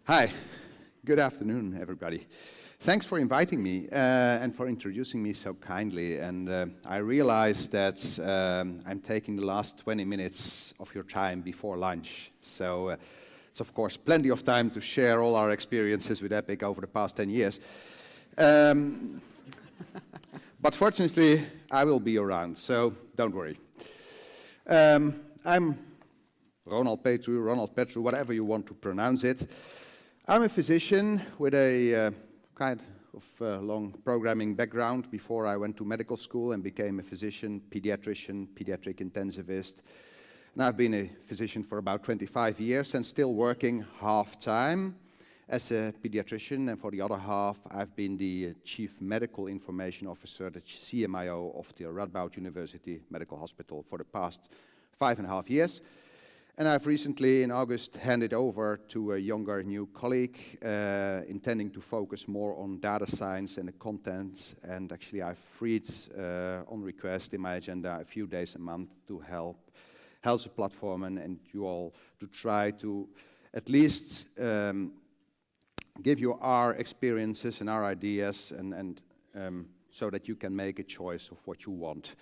Hi, good afternoon, everybody. Thanks for inviting me and for introducing me so kindly. And I realize that I'm taking the last 20 minutes of your time before lunch. So it's, of course, plenty of time to share all our experiences with Epic over the past 10 years. But fortunately, I will be around, so don't worry. I'm Ronald Petru, whatever you want to pronounce it. I'm a physician with a kind of long programming background before I went to medical school and became a physician, pediatrician, pediatric intensivist. And I've been a physician for about 25 years and still working half-time as a pediatrician, and for the other half, I've been the Chief Medical Information Officer, the CMIO of the Radboud University Medical Hospital for the past 5.5 years. And I've recently, in August, handed over to a younger new colleague, intending to focus more on data science and the content. And actually, I've freed, on request in my agenda, a few days a month to help the platform and you all to try to at least give you our experiences and our ideas, and so that you can make a choice of what you want.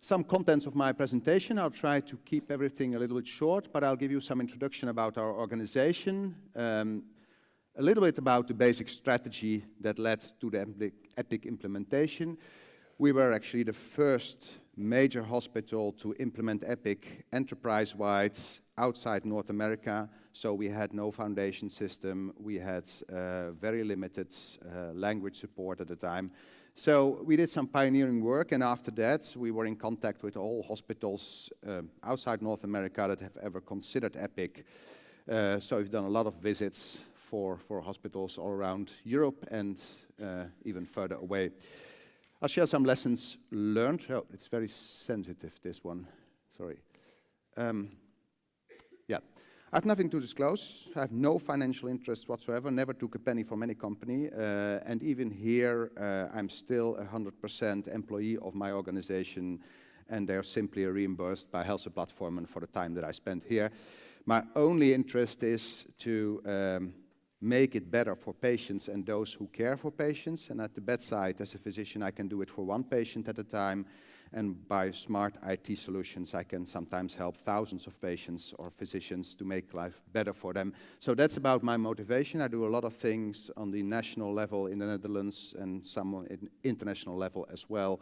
Some contents of my presentation, I'll try to keep everything a little bit short, but I'll give you some introduction about our organization, a little bit about the basic strategy that led to the Epic implementation. We were actually the first major hospital to implement Epic enterprise-wide outside North America, so we had no foundation system, we had very limited language support at the time. So we did some pioneering work, and after that we were in contact with all hospitals outside North America that have ever considered Epic. So we've done a lot of visits for hospitals all around Europe and even further away. I'll share some lessons learned. Oh, it's very sensitive, this one. Sorry. Yeah. I have nothing to disclose. I have no financial interest whatsoever, never took a penny from any company, and even here I'm still 100% employee of my organization, and they're simply reimbursed by Health Platform for the time that I spent here. My only interest is to make it better for patients and those who care for patients, and at the bedside as a physician I can do it for one patient at a time. And by smart IT solutions, I can sometimes help thousands of patients or physicians to make life better for them. So that's about my motivation. I do a lot of things on the national level in the Netherlands and some on international level as well.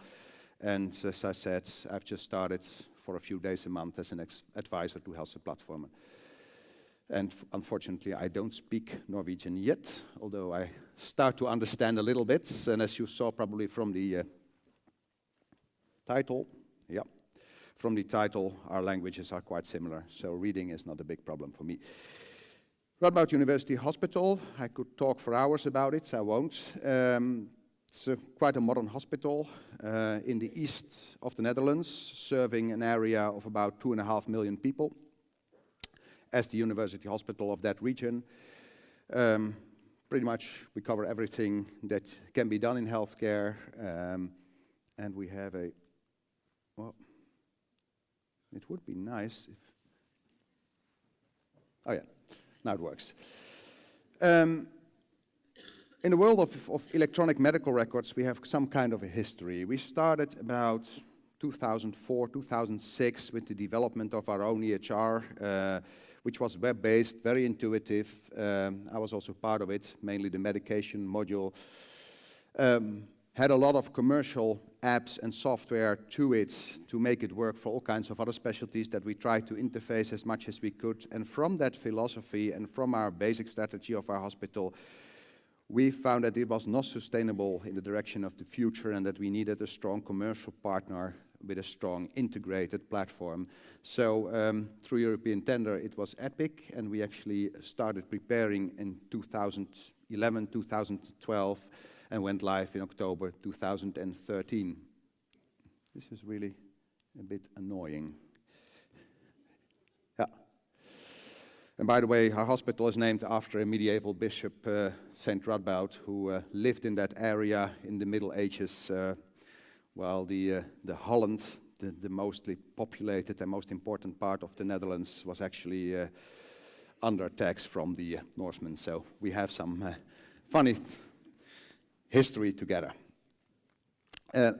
And as I said, I've just started for a few days a month as an advisor to Health Platform. And unfortunately, I don't speak Norwegian yet, although I start to understand a little bit. And as you saw probably from the title, yeah. From the title, our languages are quite similar, so reading is not a big problem for me. Radboud University Hospital, I could talk for hours about it, I won't. It's quite a modern hospital in the east of the Netherlands, serving an area of about 2.5 million people as the university hospital of that region. Pretty much we cover everything that can be done in healthcare, and we have a well, it would be nice if... Oh yeah, now it works. In the world of electronic medical records, we have some kind of a history. We started about 2004, 2006 with the development of our own EHR, which was web-based, very intuitive. I was also part of it, mainly the medication module. Had a lot of commercial apps and software to it to make it work for all kinds of other specialties that we tried to interface as much as we could. And from that philosophy and from our basic strategy of our hospital, we found that it was not sustainable in the direction of the future and that we needed a strong commercial partner with a strong integrated platform. So through European tender, it was Epic, and we actually started preparing in 2011, 2012, and went live in October 2013. This is really a bit annoying. Yeah. And by the way, our hospital is named after a medieval bishop, Saint Radboud, who lived in that area in the Middle Ages, while the Holland, the mostly populated and most important part of the Netherlands, was actually under attacks from the Norsemen. So we have some funny history together.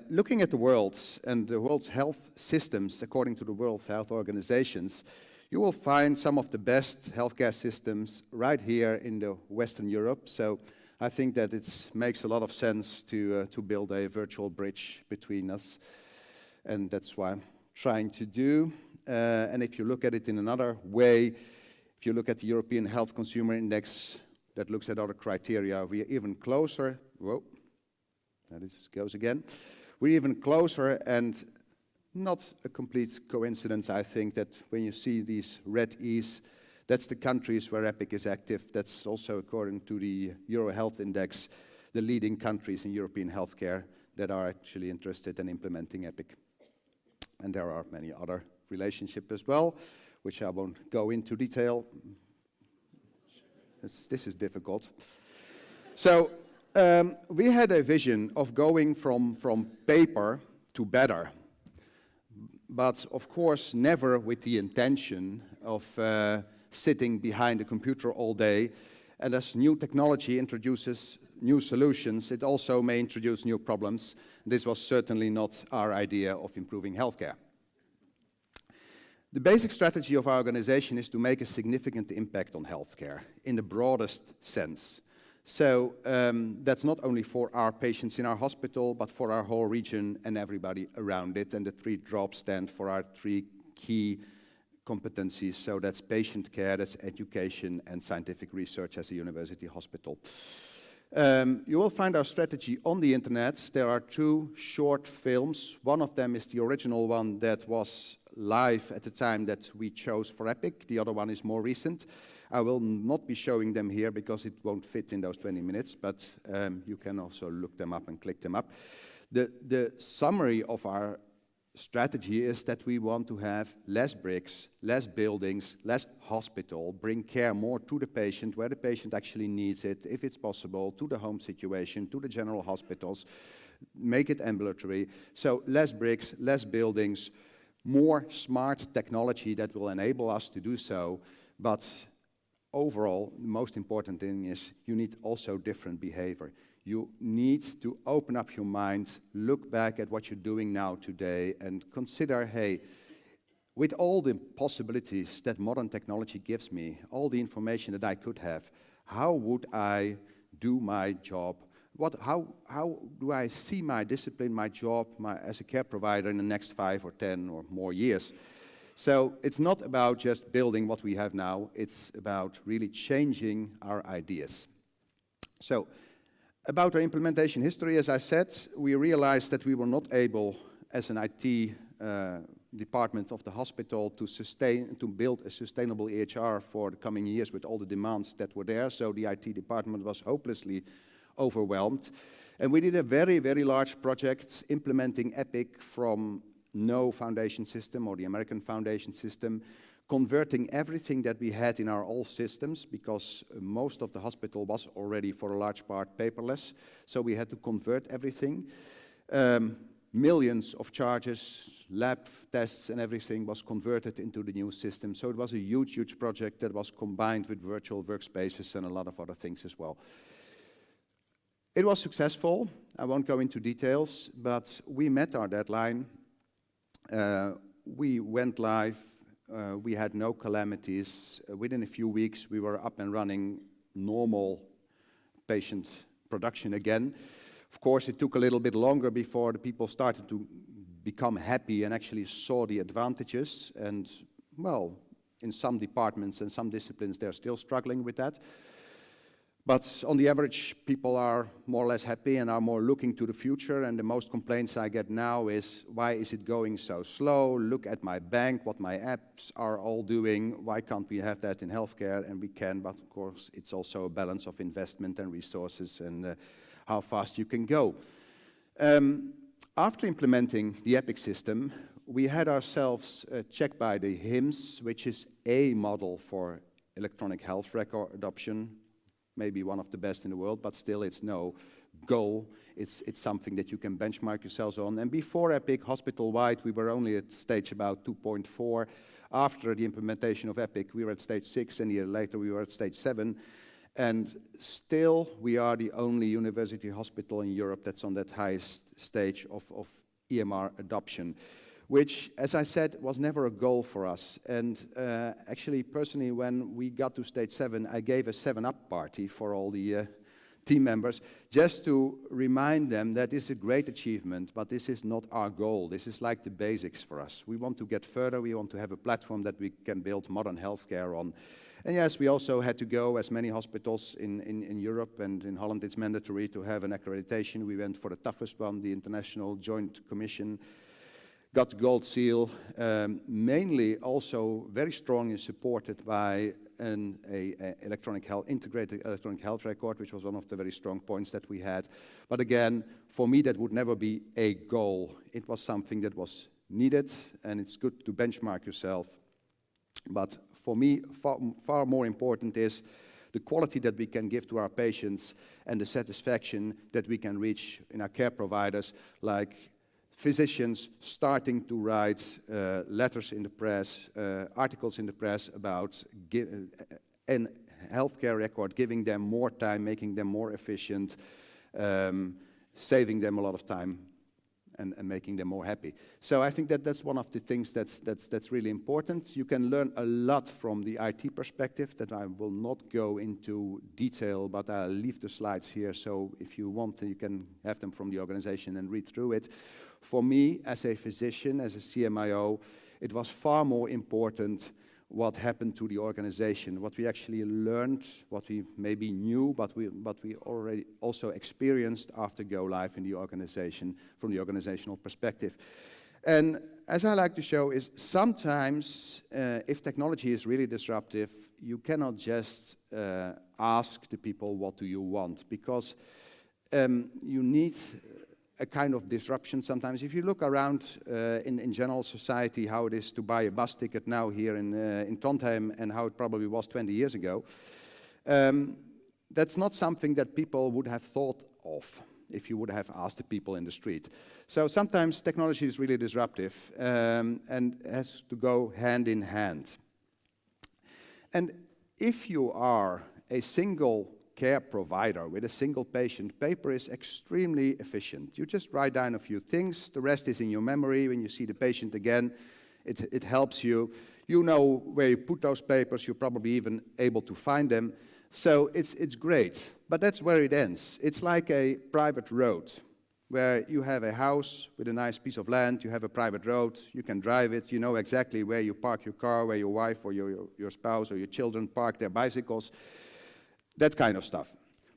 Looking at the world's and the world's health systems, according to the World Health Organizations, you will find some of the best healthcare systems right here in the Western Europe. So I think that it makes a lot of sense to build a virtual bridge between us. And that's what I'm trying to do. And if you look at it in another way, if you look at the European Health Consumer Index that looks at other criteria, we are even closer. Whoa, that goes again. We're even closer, and not a complete coincidence, I think, that when you see these red E's, that's the countries where EPIC is active. That's also, according to the Euro Health Index, the leading countries in European healthcare that are actually interested in implementing EPIC. And there are many other relationships as well, which I won't go into detail. This is difficult. So we had a vision of going from paper to better, but of course never with the intention of sitting behind a computer all day. And as new technology introduces new solutions, it also may introduce new problems. This was certainly not our idea of improving healthcare. The basic strategy of our organization is to make a significant impact on healthcare in the broadest sense. So that's not only for our patients in our hospital, but for our whole region and everybody around it. And the 3 drops stand for our 3 key competencies. So that's patient care, that's education, and scientific research as a university hospital. You will find our strategy on the internet. There are 2 short films. One of them is the original one that was live at the time that we chose for EPIC. The other one is more recent. I will not be showing them here because it won't fit in those 20 minutes, but you can also look them up and click them up. The summary of our strategy is that we want to have less bricks, less buildings, less hospital, bring care more to the patient, where the patient actually needs it, if it's possible, to the home situation, to the general hospitals, make it ambulatory. So less bricks, less buildings, more smart technology that will enable us to do so. But overall, the most important thing is you need also different behavior. You need to open up your mind, look back at what you're doing now today, and consider, hey, with all the possibilities that modern technology gives me, all the information that I could have, how would I do my job? How do I see my discipline, my job, as a care provider in the next 5 or 10 or more years? So it's not about just building what we have now, it's about really changing our ideas. So about our implementation history, as I said, we realized that we were not able, as an IT department of the hospital, to build a sustainable EHR for the coming years with all the demands that were there. So the IT department was hopelessly overwhelmed. And we did a very, very large project implementing EPIC from no foundation system or the American foundation system, converting everything that we had in our old systems, because most of the hospital was already for a large part paperless. So we had to convert everything. Millions of charges, lab tests and everything was converted into the new system. So it was a huge, huge project that was combined with virtual workspaces and a lot of other things as well. It was successful. I won't go into details, but we met our deadline. We went live. We had no calamities. Within a few weeks, we were up and running normal patient production again. Of course, it took a little bit longer before the people started to become happy and actually saw the advantages. And, well, in some departments and some disciplines, they're still struggling with that. But on the average, people are more or less happy and are more looking to the future. And the most complaints I get now is, why is it going so slow? Look at my bank, what my apps are all doing. Why can't we have that in healthcare? And we can, but of course, it's also a balance of investment and resources and how fast you can go. After implementing the EPIC system, we had ourselves checked by the HIMSS, which is a model for electronic health record adoption. Maybe one of the best in the world, but still it's no goal. It's something that you can benchmark yourselves on. And before EPIC, hospital-wide, we were only at stage about 2.4. After the implementation of EPIC, we were at stage 6, and a year later we were at stage 7. And still, we are the only university hospital in Europe that's on that highest stage of EMR adoption, which, as I said, was never a goal for us. And actually, personally, when we got to stage 7, I gave a 7-up party for all the team members, just to remind them that this is a great achievement, but this is not our goal. This is like the basics for us. We want to get further. We want to have a platform that we can build modern healthcare on. And yes, we also had to go, as many hospitals in Europe, and in Holland it's mandatory to have an accreditation. We went for the toughest one, the International Joint Commission, got the gold seal, mainly also very strongly supported by an integrated electronic health record, which was one of the very strong points that we had. But again, for me, that would never be a goal. It was something that was needed, and it's good to benchmark yourself. But for me, far more important is the quality that we can give to our patients and the satisfaction that we can reach in our care providers, like physicians starting to write letters in the press, articles in the press about a healthcare record, giving them more time, making them more efficient, saving them a lot of time, and making them more happy. So I think that that's one of the things that's really important. You can learn a lot from the IT perspective that I will not go into detail, but I'll leave the slides here, so if you want, you can have them from the organization and read through it. For me, as a physician, as a CMIO, it was far more important what happened to the organization, what we actually learned, what we maybe knew, but we already also experienced after go live in the organization from the organizational perspective. And as I like to show is sometimes if technology is really disruptive, you cannot just ask the people what do you want, because you need a kind of disruption sometimes. If you look around in general society, how it is to buy a bus ticket now here in Trondheim and how it probably was 20 years ago, that's not something that people would have thought of if you would have asked the people in the street. So sometimes technology is really disruptive and has to go hand in hand. And if you are a single care provider with a single patient, paper is extremely efficient. You just write down a few things, the rest is in your memory. When you see the patient again, it helps you. You know where you put those papers, you're probably even able to find them. So it's great, but that's where it ends. It's like a private road, where you have a house with a nice piece of land, you have a private road, you can drive it, you know exactly where you park your car, where your wife or your spouse or your children park their bicycles. That kind of stuff.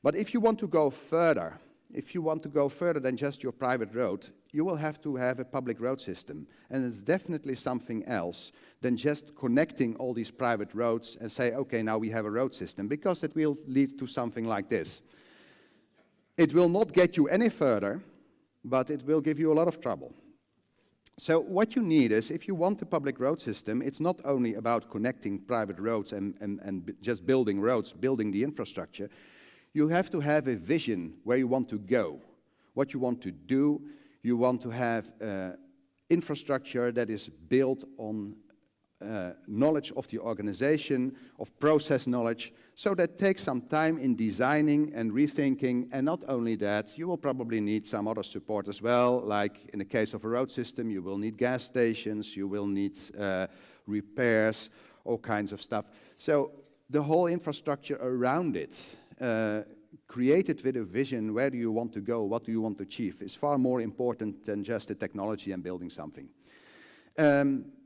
But if you want to go further, than just your private road, you will have to have a public road system. And it's definitely something else than just connecting all these private roads and say, okay, now we have a road system, because it will lead to something like this. It will not get you any further, but it will give you a lot of trouble. So what you need is, if you want a public road system, it's not only about connecting private roads and just building roads, building the infrastructure. You have to have a vision where you want to go, what you want to do. You want to have infrastructure that is built on knowledge of the organization, of process knowledge, so that takes some time in designing and rethinking. And not only that, you will probably need some other support as well, like in the case of a road system, you will need gas stations, you will need repairs, all kinds of stuff. So the whole infrastructure around it, created with a vision, where do you want to go, what do you want to achieve, is far more important than just the technology and building something.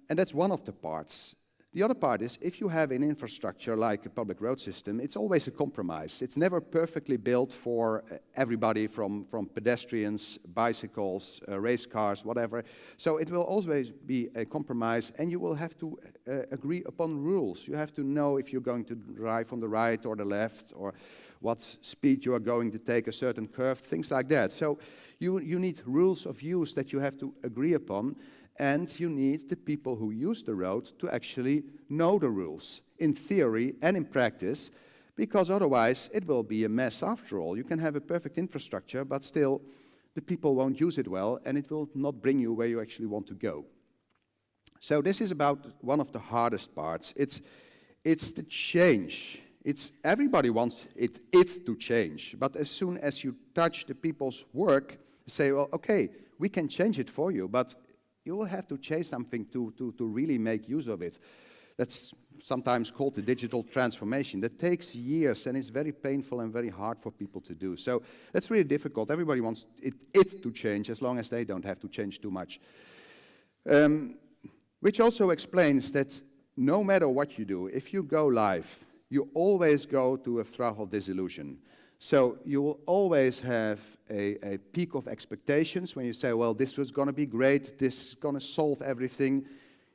And that's one of the parts. The other part is, if you have an infrastructure like a public road system, it's always a compromise. It's never perfectly built for everybody, from pedestrians, bicycles, race cars, whatever. So it will always be a compromise, and you will have to agree upon rules. You have to know if you're going to drive on the right or the left, or what speed you are going to take a certain curve, things like that. So you need rules of use that you have to agree upon. And you need the people who use the road to actually know the rules, in theory and in practice, because otherwise it will be a mess after all. You can have a perfect infrastructure, but still the people won't use it well, and it will not bring you where you actually want to go. So this is about one of the hardest parts. It's the change. Everybody wants it to change, but as soon as you touch the people's work, say, well, okay, we can change it for you, but you will have to change something to really make use of it. That's sometimes called the digital transformation. That takes years, and it's very painful and very hard for people to do. So that's really difficult. Everybody wants it to change, as long as they don't have to change too much. Which also explains that no matter what you do, if you go live, you always go to a trough of disillusion. So you will always have a peak of expectations when you say, well, this was going to be great, this is going to solve everything.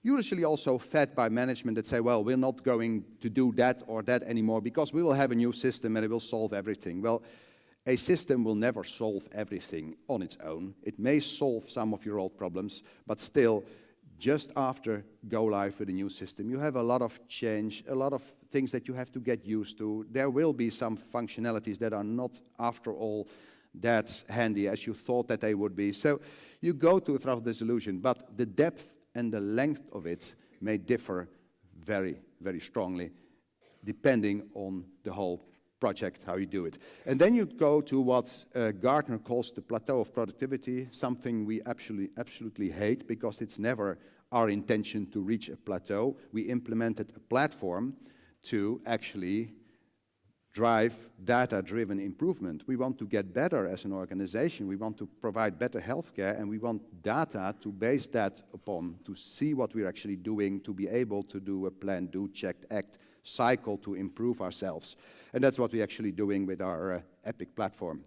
Usually also fed by management that say, well, we're not going to do that or that anymore because we will have a new system and it will solve everything. Well, a system will never solve everything on its own. It may solve some of your old problems, but still, just after go live with a new system, you have a lot of change, a lot of things that you have to get used to. There will be some functionalities that are not, after all, that handy as you thought that they would be. So you go to a trough of disillusion, but the depth and the length of it may differ very, very strongly, depending on the whole project, how you do it. And then you go to what Gartner calls the plateau of productivity, something we absolutely hate, because it's never our intention to reach a plateau. We implemented a platform to actually drive data-driven improvement. We want to get better as an organization. We want to provide better healthcare, and we want data to base that upon, to see what we're actually doing, to be able to do a plan, do, check, act, cycle to improve ourselves. And that's what we're actually doing with our Epic platform.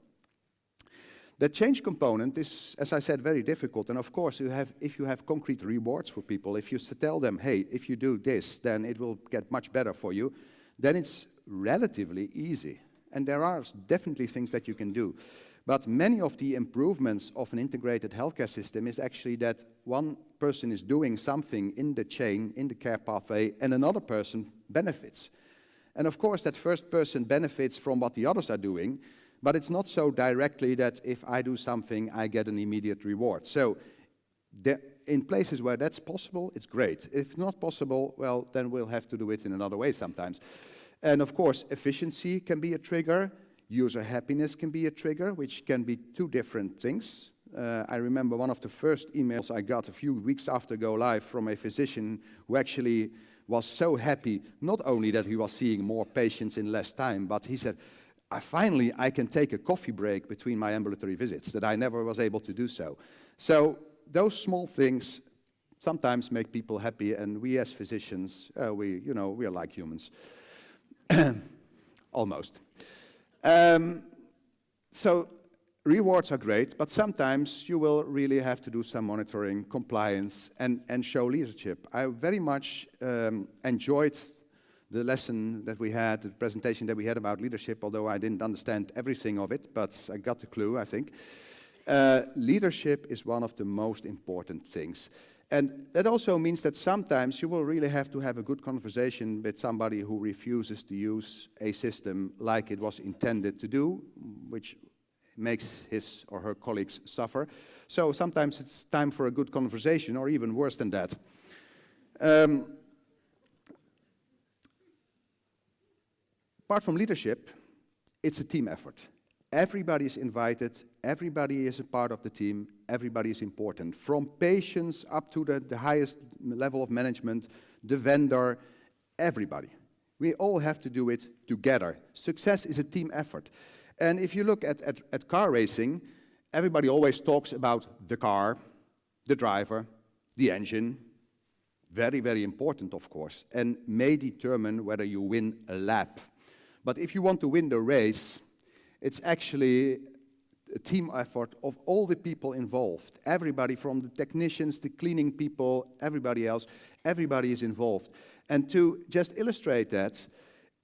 The change component is, as I said, very difficult. And of course, if you have concrete rewards for people, if you tell them, hey, if you do this, then it will get much better for you, then it's relatively easy. And there are definitely things that you can do. But many of the improvements of an integrated healthcare system is actually that one person is doing something in the chain, in the care pathway, and another person benefits. And of course, that first person benefits from what the others are doing, but it's not so directly that if I do something, I get an immediate reward. So in places where that's possible, it's great. If not possible, well, then we'll have to do it in another way sometimes. And of course, efficiency can be a trigger. User happiness can be a trigger, which can be two different things. I remember one of the first emails I got a few weeks after go live from a physician who actually was so happy, not only that he was seeing more patients in less time, but he said, finally I can take a coffee break between my ambulatory visits, that I never was able to do so. So those small things sometimes make people happy, and we as physicians, we are like humans. Almost. So rewards are great, but sometimes you will really have to do some monitoring, compliance, and show leadership. I very much enjoyed the lesson that we had, the presentation that we had about leadership, although I didn't understand everything of it, but I got the clue, I think. Leadership is one of the most important things. And that also means that sometimes you will really have to have a good conversation with somebody who refuses to use a system like it was intended to do, which makes his or her colleagues suffer. So sometimes it's time for a good conversation, or even worse than that. Apart from leadership, it's a team effort. Everybody is invited, everybody is a part of the team, everybody is important. From patients up to the highest level of management, the vendor, everybody. We all have to do it together. Success is a team effort. And if you look at car racing, everybody always talks about the car, the driver, the engine. Very, very important, of course, and may determine whether you win a lap. But if you want to win the race, it's actually a team effort of all the people involved. Everybody, from the technicians, the cleaning people, everybody else, everybody is involved. And to just illustrate that,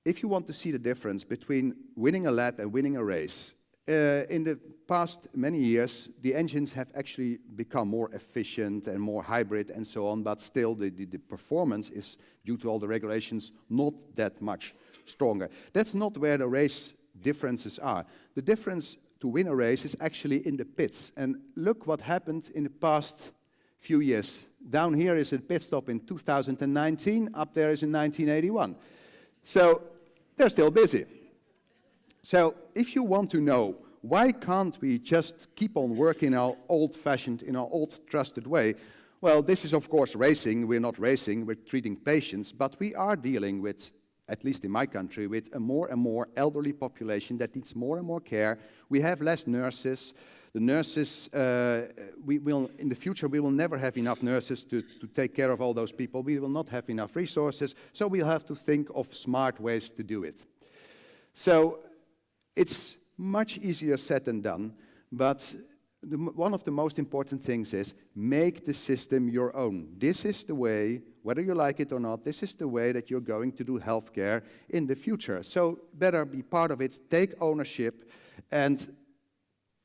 if you want to see the difference between winning a lap and winning a race, in the past many years, the engines have actually become more efficient and more hybrid and so on, but still the performance is, due to all the regulations, not that much stronger. That's not where the race differences are. The difference to win a race is actually in the pits. And look what happened in the past few years Down here is a pit stop in 2019. Up there is in 1981. So they're still busy. So if you want to know why can't we just keep on working our old-fashioned, in our old trusted way, well, this is of course racing. We're not racing, we're treating patients, but we are dealing with, at least in my country, with a more and more elderly population that needs more and more care. We have less nurses. The nurses, in the future, we will never have enough nurses to take care of all those people. We will not have enough resources, so we'll have to think of smart ways to do it. So it's much easier said than done, but one of the most important things is make the system your own. This is the way, whether you like it or not, this is the way that you're going to do healthcare in the future. So better be part of it, take ownership, and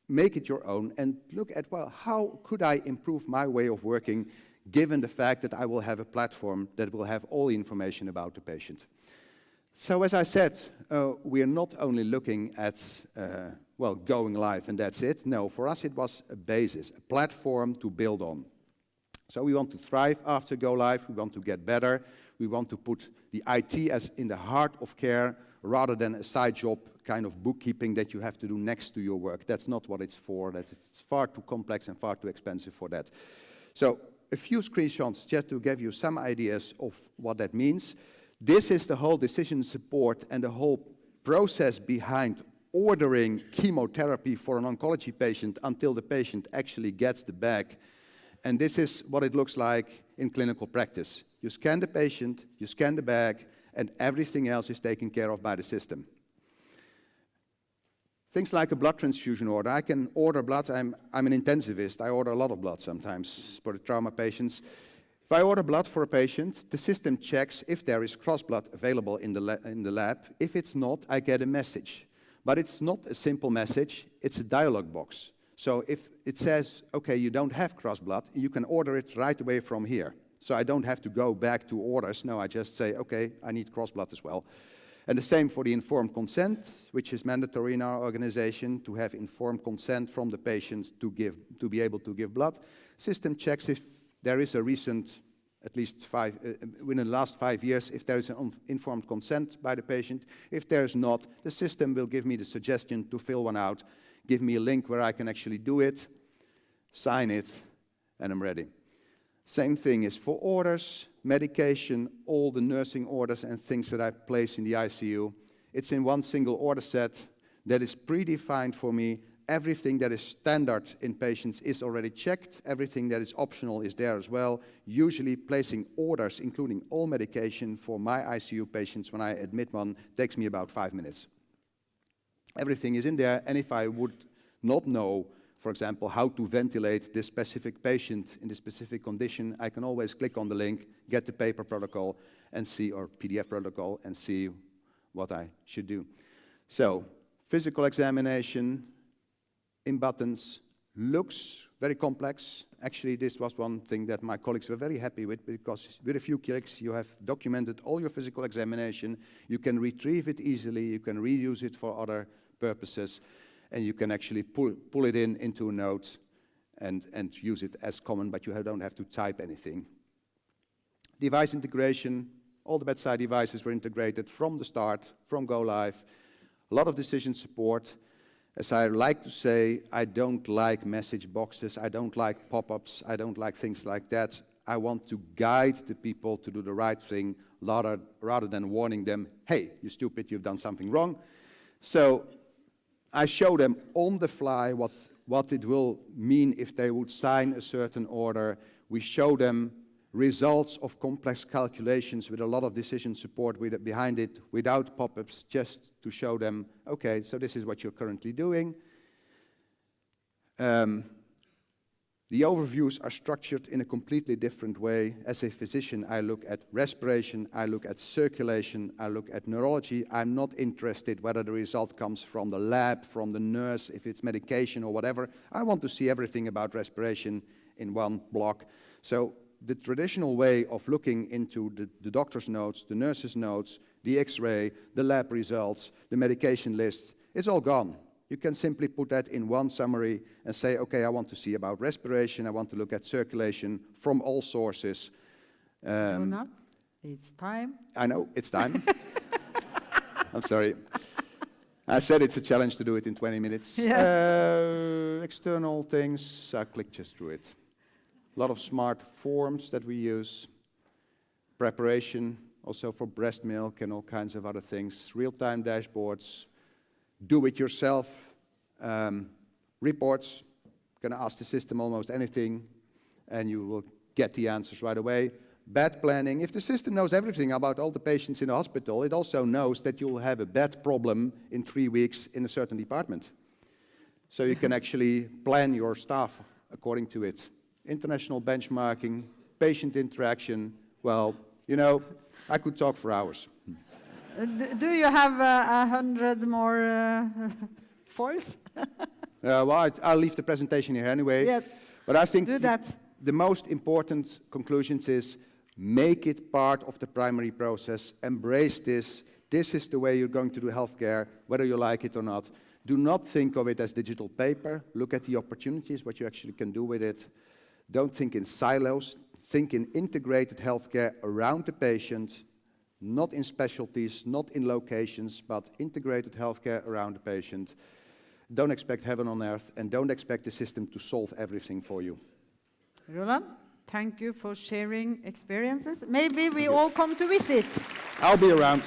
make it your own, and look at, well, how could I improve my way of working given the fact that I will have a platform that will have all the information about the patient. So as I said, we are not only looking at, well, going live and that's it. No, for us it was a basis, a platform to build on. So we want to thrive after go live, we want to get better, we want to put the IT as in the heart of care rather than a side job kind of bookkeeping that you have to do next to your work. That's not what it's for. It's far too complex and far too expensive for that. So a few screenshots just to give you some ideas of what that means. This is the whole decision support and the whole process behind ordering chemotherapy for an oncology patient until the patient actually gets the bag. And this is what it looks like in clinical practice. You scan the patient, you scan the bag, and everything else is taken care of by the system. Things like a blood transfusion order. I can order blood. I'm an intensivist. I order a lot of blood sometimes for the trauma patients. If I order blood for a patient, the system checks if there is cross blood available in the lab. If it's not, I get a message. But it's not a simple message. It's a dialog box. So if it says, okay, you don't have cross blood, you can order it right away from here. So I don't have to go back to orders. No, I just say, okay, I need cross blood as well. And the same for the informed consent, which is mandatory in our organization, to have informed consent from the patient to be able to give blood. System checks if there is a recent, at least within the last 5 years, if there is an informed consent by the patient. If there is not, the system will give me the suggestion to fill one out, give me a link where I can actually do it, sign it, and I'm ready. Same thing is for orders, medication, all the nursing orders and things that I place in the ICU. It's in one single order set that is predefined for me. Everything that is standard in patients is already checked. Everything that is optional is there as well. Usually placing orders, including all medication for my ICU patients when I admit one, takes me about 5 minutes. Everything is in there, and if I would not know, for example, how to ventilate this specific patient in this specific condition, I can always click on the link, get the paper protocol, and see, or PDF protocol, and see what I should do. So, physical examination in buttons looks very complex. Actually, this was one thing that my colleagues were very happy with, because with a few clicks, you have documented all your physical examination. You can retrieve it easily, you can reuse it for other purposes, and you can actually pull it into a note and use it as common, but you don't have to type anything. Device integration, all the bedside devices were integrated from the start, from go live. A lot of decision support. As I like to say, I don't like message boxes, I don't like pop-ups, I don't like things like that. I want to guide the people to do the right thing rather than warning them, hey, you're stupid, you've done something wrong. So I show them on the fly what it will mean if they would sign a certain order. We show them results of complex calculations with a lot of decision support behind it, without pop-ups, just to show them, okay, so this is what you're currently doing. The overviews are structured in a completely different way. As a physician, I look at respiration, I look at circulation, I look at neurology. I'm not interested whether the result comes from the lab, from the nurse, if it's medication or whatever. I want to see everything about respiration in one block. So the traditional way of looking into the doctor's notes, the nurse's notes, the X-ray, the lab results, the medication lists, it's all gone. You can simply put that in one summary and say, okay, I want to see about respiration, I want to look at circulation from all sources. Ronald, it's time. I know, it's time. I'm sorry. I said it's a challenge to do it in 20 minutes. Yes. External things, I click just through it. A lot of smart forms that we use. Preparation, also for breast milk and all kinds of other things. Real-time dashboards. Do it yourself. Reports. You can ask the system almost anything and you will get the answers right away. Bed planning. If the system knows everything about all the patients in the hospital, it also knows that you'll have a bed problem in 3 weeks in a certain department. So you can actually plan your staff according to it. International benchmarking, patient interaction. Well, you know, I could talk for hours. Do you have 100 more foils? Well, I'll leave the presentation here anyway. Yes. But I think Do that. The most important conclusions is make it part of the primary process. Embrace this. This is the way you're going to do healthcare, whether you like it or not. Do not think of it as digital paper. Look at the opportunities, what you actually can do with it. Don't think in silos. Think in integrated healthcare around the patient, not in specialties, not in locations, but integrated healthcare around the patient. Don't expect heaven on earth, and don't expect the system to solve everything for you. Roland, thank you for sharing experiences. Maybe we all come to visit. I'll be around.